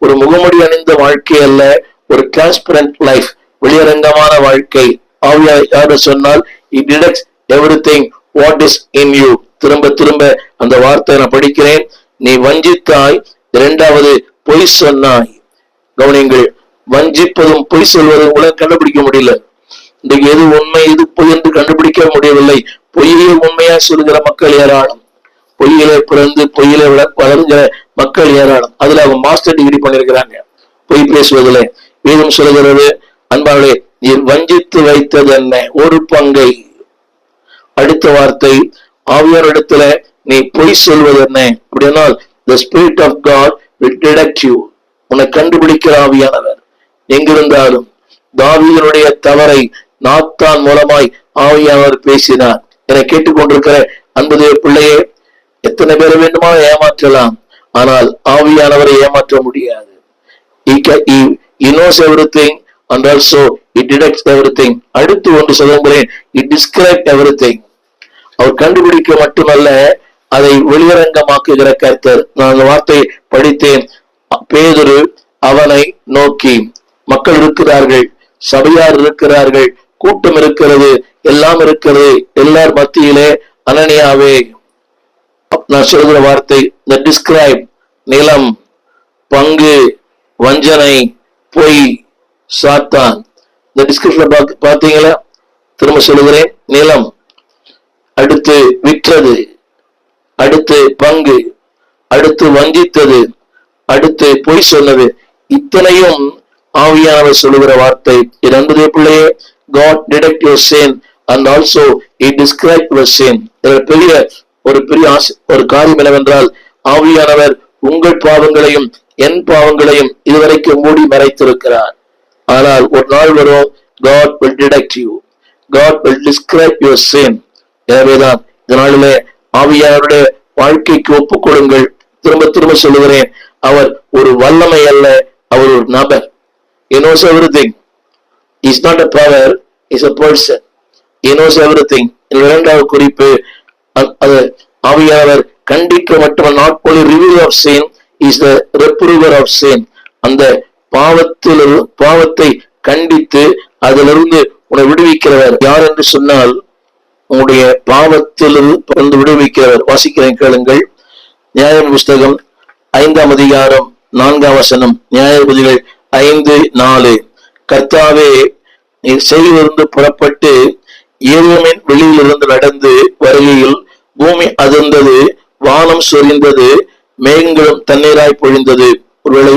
ஒரு முகமுடி அணிந்த வாழ்க்கை அல்ல, ஒரு டிரான்ஸ்பரண்ட் லைஃப், வெளியரங்கமான வாழ்க்கை. ஆவியானவர் சொன்னால் he detects everything what is in you. திரும்ப திரும்ப அந்த வார்த்தை நான் படிக்கிறேன். நீ வஞ்சித்தாய், இரண்டாவது பொய் சொன்னாய். கவனிங்கள், வஞ்சிப்பதும் பொய் சொல்வதும் கூட கண்டுபிடிக்க முடியல. இன்றைக்கு எது உண்மை எது பொய் என்று கண்டுபிடிக்க முடியவில்லை. பொய்யிலே உண்மையா சொல்கிற மக்கள் ஏராளம், பொய்யிலே பிறந்து பொய்யிலே வளர்கிற மக்கள் ஏராளம். அதுல அவங்க மாஸ்டர் டிகிரி பண்ணிருக்கிறாங்க பொய் பேசுவதில். வேதம் சொல்கிறது, அன்பாளே, நீ வஞ்சித்து வைத்தது என்ன? ஒரு பங்கை. அடுத்த வார்த்தை, ஆவியாரிடத்துல நீ பொய் சொல்வது என்ன அப்படின்னா, the spirit of God will detect you. உன்னை கண்டுபிடிக்கிற ஆவியானவர் எங்கிருந்தாலும். தாவீதுடைய தவறை நாத்தான் மூலமாய் ஆவியானவர் பேசினார். என கேட்டுக்கொண்டிருக்கிற அன்புடைய பிள்ளையே, எத்தனை பேர் வேண்டுமா ஏமாற்றலாம், ஆனால் ஆவியானவரை ஏமாற்ற முடியாது. He knows everything and also he detects everything. அடுத்து ஒன்று சொல்லுகிறேன், he describes everything. அவர் கண்டுபிடிக்க மட்டுமல்ல, அதை வெளியரங்கமாக்குகிற கர்த்தர். நான் அந்த வார்த்தையை படித்தேன். பேதுரு அவனை நோக்கி, மக்கள் இருக்கிறார்கள், சபையார் இருக்கிறார்கள், கூட்டம் இருக்கிறது, எல்லாம் இருக்கிறது, எல்லார் மத்தியிலே அனனியாவே, நான் சொல்கிற வார்த்தை the describe, நிலம், பங்கு, வஞ்சனை, பொய், சாத்தான். இந்த டிஸ்கிரிப்ஷன் பார்த்தீங்களா? திரும்ப சொல்லுகிறேன், நிலம், அடுத்து விற்றது, அடுத்து பங்கு, அடுத்து வஞ்சித்தது, அடுத்து பொய் சொன்னது. இத்தனையும் ஆவியானவர் சொல்லுகிற வார்த்தை. இரண்டு பிள்ளையே, God detect your sin and also he describe your sin. பெரிய ஒரு காரியம் என்னவென்றால், ஆவியானவர் உங்கள் பாவங்களையும் என் பாவங்களையும் இதுவரைக்கும் மூடி மறைத்திருக்கிறார். ஆனால் ஒரு நாள் வரும், God will detect you, God will describe your sin. எனவேதான் இந்த நாளிலே ஆவியானவருடைய வாழ்க்கைக்கு ஒப்புக் கொடுங்கள். திரும்ப திரும்ப சொல்லுகிறேன், அவர் ஒரு வல்லமை அல்ல, அவர் ஒரு நபர். He knows everything. He is not a power, he is a person. He knows everything. இரண்டாவது குறிப்பு, அது ஆவியானவர் கண்டிக்க மட்டும், not only revealer of sin, he is the reprover of sin. அந்த பாவத்தை கண்டித்து அதிலிருந்து உன்னை விடுவிக்கிறவர். யார் என்று சொன்னால், உன்னுடைய பாவத்திலிருந்து விடுவிக்கிறவர். வாசிக்கிறேன், கேளுங்கள். நியாயம் புஸ்தகம் 5ஆம் அதிகாரம் 4ஆம் வசனம். நியாயாதிபதிகள் 5:4. கர்த்தாவே, நீ செய்திலிருந்து புறப்பட்டு ஏதோமின் வெளியிலிருந்து நடந்து வருகையில் பூமி அதிர்ந்தது, வானம் சொரிந்தது, மேகங்களும் தண்ணீராய் பொழிந்தது. ஒருவேளை